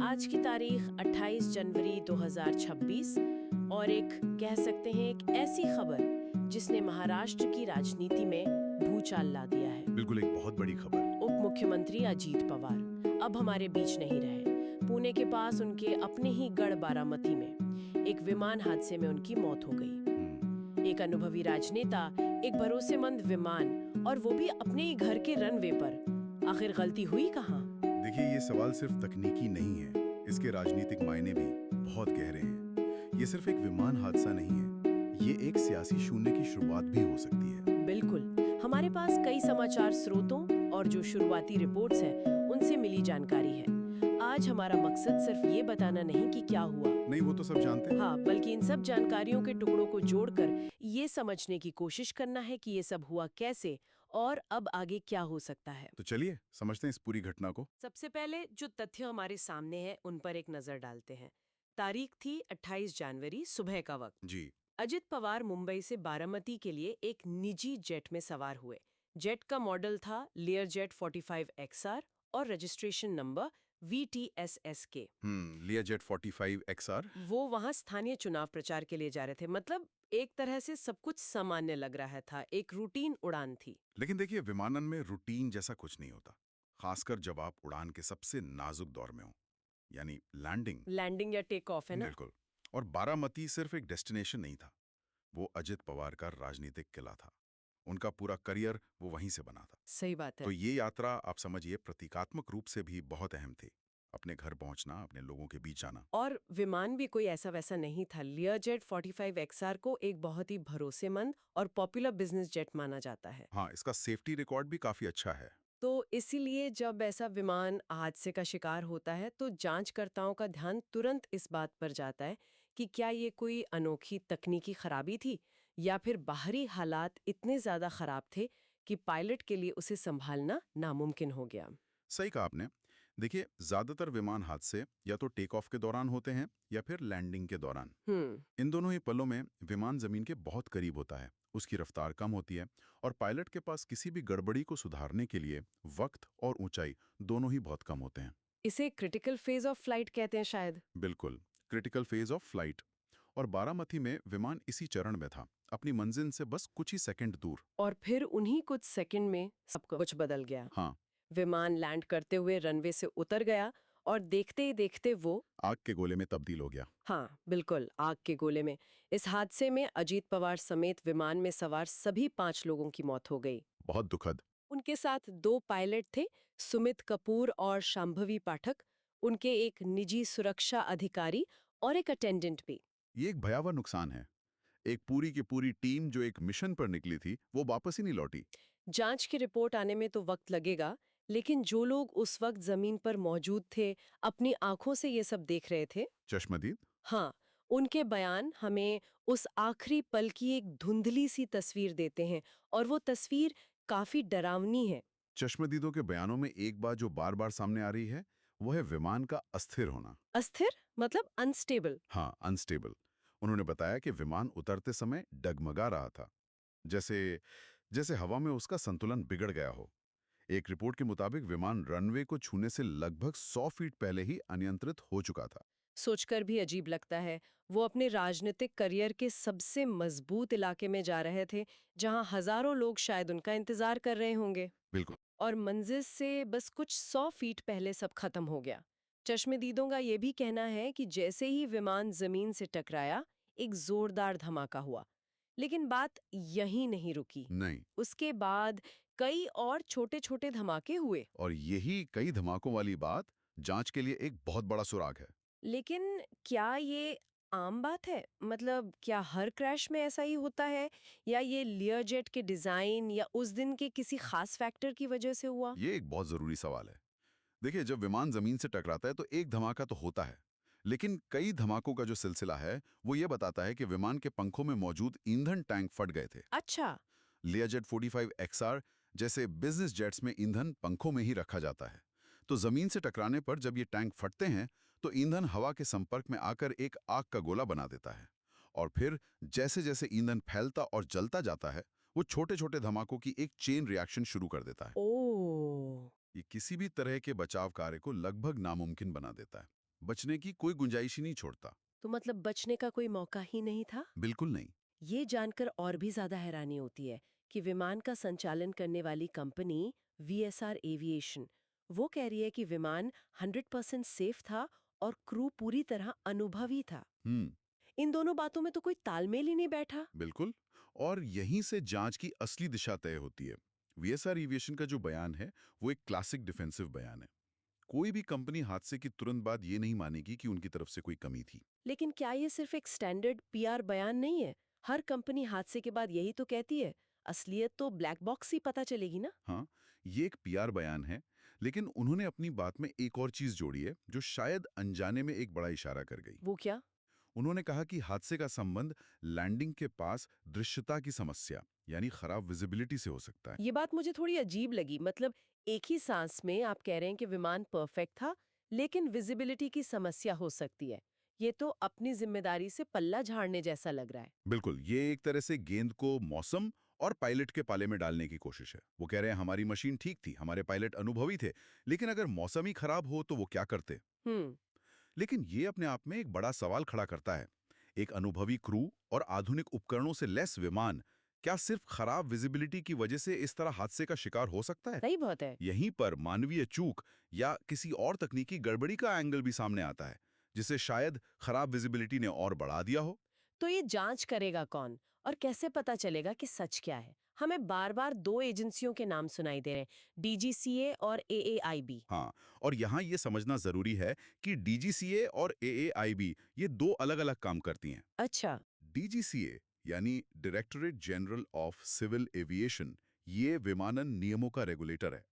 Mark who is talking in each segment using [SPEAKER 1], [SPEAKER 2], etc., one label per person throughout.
[SPEAKER 1] आज की तारीख 28 जनवरी 2026 और एक कह सकते हैं एक ऐसी खबर जिसने महाराष्ट्र की राजनीति में भूचाल ला दिया है।
[SPEAKER 2] बिल्कुल एक बहुत बड़ी खबर।
[SPEAKER 1] उप मुख्यमंत्री अजीत पवार अब हमारे बीच नहीं रहे। पुणे के पास उनके अपने ही गढ़ बारामती में एक विमान हादसे में उनकी मौत हो गई। एक अनुभवी राजनेता, एक भरोसेमंद विमान, और वो भी अपने ही घर के रनवे पर। आखिर गलती हुई कहाँ?
[SPEAKER 2] देखिए, ये सवाल सिर्फ तकनीकी नहीं है, इसके राजनीतिक मायने भी बहुत गहरे हैं। ये सिर्फ एक विमान हादसा नहीं है, ये एक सियासी शून्य की शुरुआत भी हो सकती है।
[SPEAKER 1] बिल्कुल, हमारे पास कई समाचार स्रोतों और जो शुरुआती रिपोर्ट्स हैं उनसे मिली जानकारी है। आज हमारा मकसद सिर्फ ये बताना नहीं कि क्या हुआ,
[SPEAKER 2] नहीं, वो तो सब जानते हैं।
[SPEAKER 1] हाँ, बल्कि इन सब जानकारियों के टुकड़ों को जोड़कर ये समझने की कोशिश करना है कि ये सब हुआ कैसे और अब आगे क्या हो सकता है।
[SPEAKER 2] तो चलिए समझते हैं इस पूरी घटना को।
[SPEAKER 1] सबसे पहले जो तथ्य हमारे सामने हैं उन पर एक नजर डालते हैं। तारीख थी 28 जनवरी, सुबह का वक्त।
[SPEAKER 2] जी।
[SPEAKER 1] अजित पवार मुंबई से बारामती के लिए एक निजी जेट में सवार हुए। जेट का मॉडल था लेयरजेट 45XR और रजिस्ट्रेशन नंबर VTSSK।
[SPEAKER 2] लियाजेट 45 XR।
[SPEAKER 1] वो वहां स्थानीय चुनाव प्रचार के लिए जा रहे थे। मतलब एक तरह से सब कुछ सामान्य लग रहा था, एक रूटीन उड़ान थी।
[SPEAKER 2] लेकिन देखिए, विमानन में रूटीन जैसा कुछ नहीं होता, खासकर जब आप उड़ान के सबसे नाजुक दौर में हो, यानी लैंडिंग।
[SPEAKER 1] लैंडिंग या टेक ऑफ है ना?
[SPEAKER 2] बिल्कुल। और बारामती सिर्फ एक डेस्टिनेशन नहीं था, वो अजित पवार का राजनीतिक किला था। उनका पूरा करियर वो वहीं से बना था।
[SPEAKER 1] सही बात
[SPEAKER 2] तो
[SPEAKER 1] है।
[SPEAKER 2] ये यात्रा आप समझिए प्रतीकात्मक रूप से भी बहुत अहम थी। अपने घर पहुंचना, अपने लोगों के बीच आना।
[SPEAKER 1] और विमान भी कोई ऐसा वैसा नहीं था। लियरजेट 45XR को एक बहुत ही भरोसेमंद और पॉपुलर बिजनेस जेट माना जाता है।
[SPEAKER 2] हाँ, इसका सेफ्टी रिकॉर्ड भी काफी अच्छा है।
[SPEAKER 1] तो इसीलिए जब ऐसा विमान हादसे का शिकार होता है तो जांचकर्ताओं का ध्यान तुरंत इस बात पर जाता है कि क्या ये कोई अनोखी तकनीकी खराबी थी या फिर बाहरी हालात इतने ज्यादा खराब थे कि पायलट के लिए उसे संभालना नामुमकिन हो गया।
[SPEAKER 2] सही कहा आपने। देखिए, ज्यादातर विमान हादसे या तो टेक ऑफ के दौरान होते हैं या फिर लैंडिंग के दौरान।
[SPEAKER 1] हम्म।
[SPEAKER 2] इन दोनों ही पलों में विमान जमीन के बहुत करीब होता है, उसकी रफ्तार कम होती है और पायलट के पास किसी भी गड़बड़ी को सुधारने के लिए वक्त और ऊंचाई दोनों ही बहुत कम होते हैं।
[SPEAKER 1] इसे क्रिटिकल फेज ऑफ फ्लाइट कहते हैं शायद।
[SPEAKER 2] बिल्कुल, क्रिटिकल फेज ऑफ फ्लाइट। और बारामती में विमान इसी चरण में था, अपनी मंजिल से बस कुछ ही सेकंड दूर।
[SPEAKER 1] और फिर उन्हीं कुछ सेकंड में सब कुछ बदल गया।
[SPEAKER 2] हाँ,
[SPEAKER 1] विमान लैंड करते हुए रनवे से उतर गया और देखते ही देखते वो,
[SPEAKER 2] आग के गोले में तब्दील हो गया।
[SPEAKER 1] हाँ बिल्कुल, आग के गोले में। इस हादसे में अजीत पवार समेत विमान में सवार सभी 5 लोगों की मौत हो गई।
[SPEAKER 2] बहुत दुखद।
[SPEAKER 1] उनके साथ 2 पायलट थे, सुमित कपूर और शांभवी पाठक, उनके एक निजी सुरक्षा अधिकारी और एक अटेंडेंट भी।
[SPEAKER 2] ये एक भयावह नुकसान है। एक पूरी की पूरी टीम जो एक मिशन पर निकली थी, वो वापस ही नहीं लौटी।
[SPEAKER 1] जांच की रिपोर्ट आने में तो वक्त लगेगा, लेकिन जो लोग उस वक्त जमीन पर मौजूद थे, अपनी आंखों से ये सब देख रहे थे,
[SPEAKER 2] चश्मदीद।
[SPEAKER 1] हाँ, उनके बयान हमें उस आखिरी पल की एक धुंधली सी तस्वीर देते हैं और वो तस्वीर काफी डरावनी है।
[SPEAKER 2] चश्मदीदों के बयानों में एक बात जो बार बार सामने आ रही है, वो है विमान का अस्थिर होना।
[SPEAKER 1] अस्थिर मतलब अनस्टेबल।
[SPEAKER 2] हाँ, अनस्टेबल। उन्होंने बताया कि विमान उतरते समय डगमगा रहा था, जैसे जैसे हवा में उसका संतुलन बिगड़ गया हो। एक रिपोर्ट के मुताबिक विमान रनवे को छूने से लगभग 100 फीट पहले ही अनियंत्रित हो चुका था।
[SPEAKER 1] सोचकर भी अजीब लगता है, वो अपने राजनीतिक करियर के सबसे मजबूत इलाके में जा रहे थे, जहां हजारों लोग शायद उनका इंतजार कर रहे होंगे,
[SPEAKER 2] बिल्कुल।
[SPEAKER 1] और मंजिल से बस कुछ 100 फीट पहले सब खत्म हो गया। चश्मदीदों का ये भी कहना है कि जैसे ही विमान जमीन से टकराया, एक जोरदार धमाका हुआ। लेकिन बात यहीं नहीं रुकी।
[SPEAKER 2] नहीं।
[SPEAKER 1] उसके बाद कई और छोटे-छोटे धमाके हुए।
[SPEAKER 2] और यही कई धमाकों वाली बात जांच के लिए एक बहुत बड़ा सुराग है।
[SPEAKER 1] लेकिन क्या ये आम बात है? मतलब क्या हर क्रैश में ऐसा ही होता है, या ये लियरजेट के डिजाइन या उस दिन के किसी खास फैक्टर की वजह से हुआ?
[SPEAKER 2] ये एक बहुत जरूरी सवाल है। देखिए, जब विमान जमीन से टकराता है तो एक धमाका तो होता है, लेकिन कई धमाकों का जो सिलसिला है वो ये बताता है कि विमान के पंखों में मौजूद ईंधन टैंक फट गए थे।
[SPEAKER 1] अच्छा।
[SPEAKER 2] लियाजेट 45 XR जैसे बिजनेस जेट्स में ईंधन पंखों में ही रखा जाता है। तो जमीन से टकराने पर जब ये टैंक फटते हैं तो ईंधन हवा के संपर्क में आकर एक आग का गोला बना देता है। और फिर जैसे जैसे ईंधन फैलता और जलता जाता है, वो छोटे छोटे धमाकों की एक चेन रिएक्शन शुरू कर देता है।
[SPEAKER 1] ओह।
[SPEAKER 2] ये किसी भी तरह के बचाव कार्य को लगभग नामुमकिन बना देता है। बचने की कोई गुंजाइश ही नहीं छोड़ता।
[SPEAKER 1] तो मतलब बचने का कोई मौका ही नहीं था?
[SPEAKER 2] बिल्कुल नहीं।
[SPEAKER 1] ये जानकर और भी ज्यादा हैरानी होती है कि विमान का संचालन करने वाली कंपनी वीएसआर एविएशन वो कह रही है कि विमान 100% सेफ था और क्रू पूरी तरह अनुभवी था। इन दोनों बातों में तो कोई तालमेल ही नहीं बैठा।
[SPEAKER 2] बिल्कुल। और यहीं से जांच की असली दिशा तय होती है। वीएसआर एविएशन का जो बयान है वो एक क्लासिक डिफेंसिव बयान है। कोई भी कंपनी हादसे की तुरंत बाद ये नहीं मानेगी कि उनकी तरफ से कोई कमी थी।
[SPEAKER 1] लेकिन क्या ये सिर्फ एक स्टैंडर्ड पीआर बयान नहीं है? हर कंपनी हादसे के बाद यही तो कहती है। असलियत तो ब्लैक बॉक्स ही पता चलेगी ना।
[SPEAKER 2] हाँ, ये एक पीआर बयान है, लेकिन उन्होंने अपनी बात में एक और चीज जोड़ी है जो शायद अनजाने में एक बड़ा इशारा कर गई।
[SPEAKER 1] वो क्या?
[SPEAKER 2] उन्होंने कहा कि हादसे का संबंध लैंडिंग के पास दृश्यता की समस्या यानी खराब विजिबिलिटी से हो सकता है।
[SPEAKER 1] ये बात मुझे थोड़ी अजीब लगी। मतलब एक ही सांस में आप कह रहे हैं कि विमान परफेक्ट था, लेकिन विजिबिलिटी की समस्या हो सकती है। ये तो अपनी जिम्मेदारी से पल्ला झाड़ने जैसा लग रहा है।
[SPEAKER 2] बिल्कुल, ये एक तरह से गेंद को मौसम और पायलट के पाले में डालने की कोशिश है। वो कह रहे हैं हमारी मशीन ठीक थी, हमारे पायलट अनुभवी थे, लेकिन अगर मौसम ही खराब हो तो वो क्या करते।
[SPEAKER 1] हम्म।
[SPEAKER 2] लेकिन ये अपने आप में एक बड़ा सवाल खड़ा करता है। एक अनुभवी क्रू और आधुनिक उपकरणों से लैस विमान क्या सिर्फ खराब विजिबिलिटी की वजह से इस तरह हादसे का शिकार हो सकता है?
[SPEAKER 1] सही बात है।
[SPEAKER 2] यहीं पर मानवीय चूक या किसी और तकनीकी गड़बड़ी का एंगल भी सामने आता है, जिसे शायद खराब विजिबिलिटी ने और बढ़ा दिया हो।
[SPEAKER 1] तो ये जांच करेगा कौन और कैसे पता चलेगा कि सच क्या है? हमें बार बार दो एजेंसियों के नाम सुनाई दे रहे हैं, डीजीसीए और एएआईबी।
[SPEAKER 2] हाँ, और यहाँ ये समझना जरूरी है कि डीजीसीए और एएआईबी ये दो अलग-अलग काम करती हैं।
[SPEAKER 1] अच्छा।
[SPEAKER 2] डीजीसीए यानी directorate general of civil aviation, ये विमानन नियमों का रेगुलेटर है।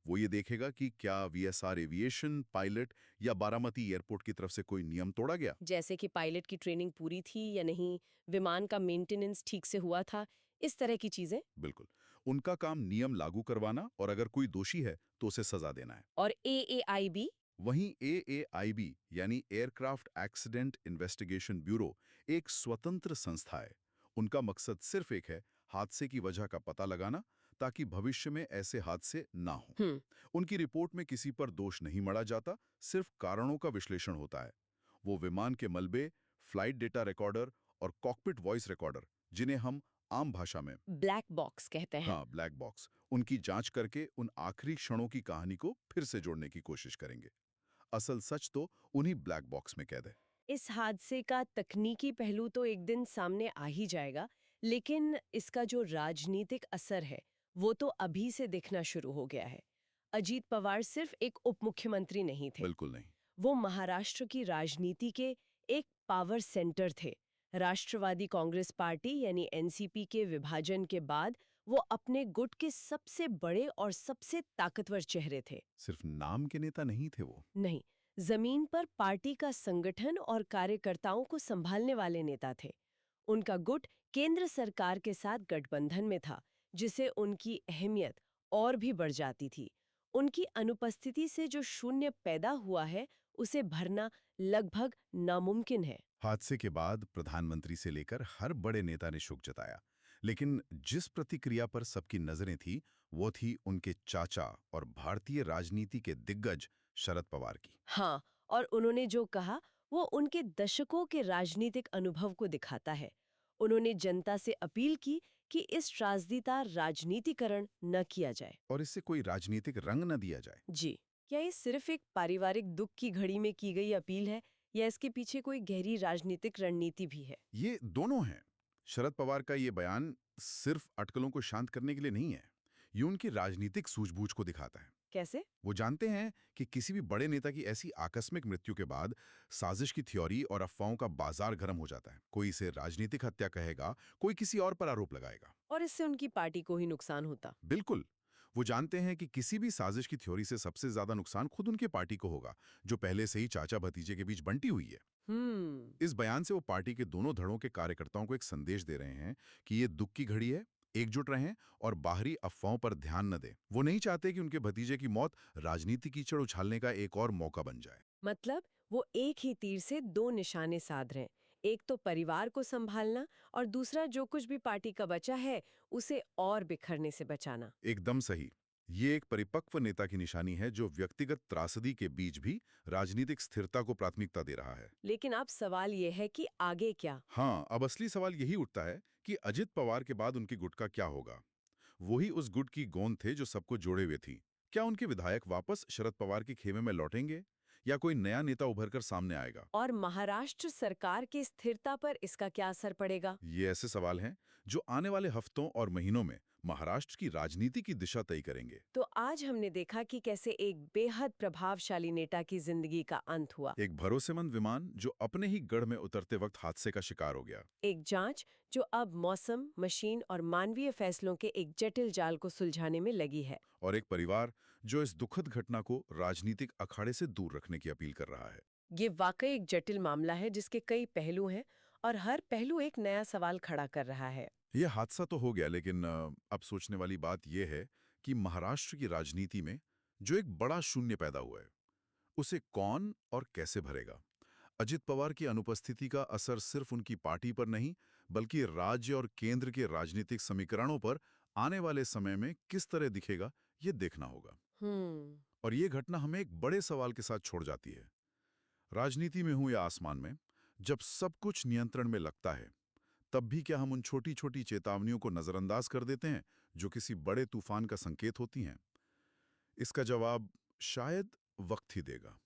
[SPEAKER 2] वो ये देखेगा कि क्या वीएसआर एविएशन, पायलट या बारामती एयरपोर्ट की तरफ से कोई नियम तोड़ा गया।
[SPEAKER 1] जैसे कि पायलट की ट्रेनिंग पूरी थी या नहीं, विमान का मेंटेनेंस ठीक से हुआ था, इस तरह की चीजें।
[SPEAKER 2] बिल्कुल, उनका काम नियम लागू करवाना और अगर कोई दोषी है तो उसे सजा देना है।
[SPEAKER 1] और एएआईबी?
[SPEAKER 2] वहीं एएआईबी यानी एयरक्राफ्ट एक्सीडेंट इन्वेस्टिगेशन ब्यूरो एक स्वतंत्र संस्था है। उनका मकसद सिर्फ एक है, हादसे की वजह का पता लगाना ताकि भविष्य में ऐसे हादसे ना हो।
[SPEAKER 1] हम्म।
[SPEAKER 2] उनकी रिपोर्ट में किसी पर दोष नहीं मढ़ा जाता, सिर्फ कारणों का विश्लेषण होता है। वो विमान के मलबे, फ्लाइट डेटा रिकॉर्डर और कॉकपिट वॉइस रिकॉर्डर, जिन्हें हम आम भाषा में
[SPEAKER 1] ब्लैक बॉक्स कहते हैं।
[SPEAKER 2] हाँ ब्लैक बॉक्स, उनकी जांच करके उन आखिरी क्षणों की कहानी को फिर से जोड़ने की कोशिश करेंगे। असल सच तो उन्हीं ब्लैक बॉक्स में कैद है।
[SPEAKER 1] इस हादसे का तकनीकी पहलू तो एक दिन सामने आ ही जाएगा, लेकिन इसका जो राजनीतिक असर है वो तो अभी से दिखना शुरू हो गया है। अजीत पवार सिर्फ एक उप मुख्यमंत्री नहीं थे,
[SPEAKER 2] बिल्कुल नहीं।
[SPEAKER 1] वो महाराष्ट्र की राजनीति के एक पावर सेंटर थे। राष्ट्रवादी कांग्रेस पार्टी यानी एनसीपी के विभाजन के बाद वो अपने गुट के सबसे बड़े और सबसे ताकतवर चेहरे थे।
[SPEAKER 2] सिर्फ नाम के नेता नहीं थे वो।
[SPEAKER 1] नहीं, जमीन पर पार्टी का संगठन और कार्यकर्ताओं को संभालने वाले नेता थे। उनका गुट केंद्र सरकार के साथ गठबंधन में था, जिससे उनकी अहमियत और भी बढ़ जाती थी। उनकी अनुपस्थिति से जो शून्य पैदा हुआ है, उसे भरना लगभग नामुमकिन है।
[SPEAKER 2] हादसे के बाद प्रधानमंत्री से लेकर हर बड़े नेता ने शोक जताया, लेकिन जिस प्रतिक्रिया पर सबकी नजरें थी वो थी उनके चाचा और भारतीय राजनीति के दिग्गज शरद पवार की।
[SPEAKER 1] हाँ, और उन्होंने जो कहा वो उनके दशकों के राजनीतिक अनुभव को दिखाता है। उन्होंने जनता से अपील की कि इस त्रासदी का राजनीतिकरण न किया जाए।
[SPEAKER 2] और इससे कोई राजनीतिक रंग न दिया जाए।
[SPEAKER 1] जी, क्या ये सिर्फ एक पारिवारिक दुख की घड़ी में की गई अपील है या इसके पीछे कोई गहरी राजनीतिक रणनीति भी है?
[SPEAKER 2] ये दोनों हैं। शरद पवार का ये बयान सिर्फ अटकलों को शांत करने के लिए नहीं है, ये उनकी राजनीतिक सूझबूझ को दिखाता है।
[SPEAKER 1] कैसे?
[SPEAKER 2] वो जानते हैं कि किसी भी बड़े नेता की ऐसी आकस्मिक मृत्यु के बाद साजिश की थ्योरी और अफवाहों का बाजार गर्म हो जाता है। कोई इसे राजनीतिक हत्या कहेगा, कोई किसी और पर आरोप लगाएगा।
[SPEAKER 1] और इससे उनकी पार्टी को ही नुकसान होता।
[SPEAKER 2] बिल्कुल, वो जानते हैं कि किसी भी साजिश की थ्योरी से सबसे ज्यादा नुकसान खुद उनके पार्टी को होगा, जो पहले से ही चाचा भतीजे के बीच बंटी हुई है। इस बयान से वो पार्टी के दोनों धड़ों के कार्यकर्ताओं को एक संदेश दे रहे हैं कि ये दुख की घड़ी है, एकजुट रहें और बाहरी अफवाहों पर ध्यान न दें। वो नहीं चाहते कि उनके भतीजे की मौत राजनीति कीचड़ उछालने का एक और मौका बन जाए।
[SPEAKER 1] मतलब वो एक ही तीर से दो निशाने साध रहे हैं। एक तो परिवार को संभालना और दूसरा जो कुछ भी पार्टी का बचा है उसे और बिखरने से बचाना।
[SPEAKER 2] एकदम सही। ये एक परिपक्व नेता की निशानी है जो व्यक्तिगत त्रासदी के बीच भी राजनीतिक स्थिरता को प्राथमिकता दे रहा है।
[SPEAKER 1] लेकिन अब सवाल ये है कि आगे क्या?
[SPEAKER 2] हाँ, अब असली सवाल यही उठता है कि अजित पवार के बाद उनके गुट का क्या होगा। वही उस गुट की गोंद थे जो सबको जोड़े हुए थी। क्या उनके विधायक वापस शरद पवार के खेमे में लौटेंगे या कोई नया नेता उभर कर सामने आएगा?
[SPEAKER 1] और महाराष्ट्र सरकार की स्थिरता पर इसका क्या असर पड़ेगा?
[SPEAKER 2] ये ऐसे सवाल हैं जो आने वाले हफ्तों और महीनों में महाराष्ट्र की राजनीति की दिशा तय करेंगे।
[SPEAKER 1] तो आज हमने देखा कि कैसे एक बेहद प्रभावशाली नेता की जिंदगी का अंत हुआ।
[SPEAKER 2] एक भरोसेमंद विमान जो अपने ही गढ़ में उतरते वक्त हादसे का शिकार हो गया।
[SPEAKER 1] एक जांच जो अब मौसम, मशीन और मानवीय फैसलों के एक जटिल जाल को सुलझाने में लगी है।
[SPEAKER 2] और एक परिवार जो इस दुखद घटना को राजनीतिक अखाड़े से दूर रखने की अपील कर रहा है।
[SPEAKER 1] ये वाकई एक जटिल मामला है जिसके कई पहलू हैं और हर पहलू एक नया सवाल खड़ा कर रहा है।
[SPEAKER 2] यह हादसा तो हो गया, लेकिन अब सोचने वाली बात यह है कि महाराष्ट्र की राजनीति में जो एक बड़ा शून्य पैदा हुआ है, उसे कौन और कैसे भरेगा? अजित पवार की अनुपस्थिति का असर सिर्फ उनकी पार्टी पर नहीं, बल्कि राज्य और केंद्र के राजनीतिक समीकरणों पर आने वाले समय में किस तरह दिखेगा, ये देखना होगा।
[SPEAKER 1] हम्म।
[SPEAKER 2] और ये घटना हमें एक बड़े सवाल के साथ छोड़ जाती है। राजनीति में हो या आसमान में, जब सब कुछ नियंत्रण में लगता है, तब भी क्या हम उन छोटी छोटी चेतावनियों को नजरअंदाज कर देते हैं जो किसी बड़े तूफान का संकेत होती हैं? इसका जवाब शायद वक्त ही देगा।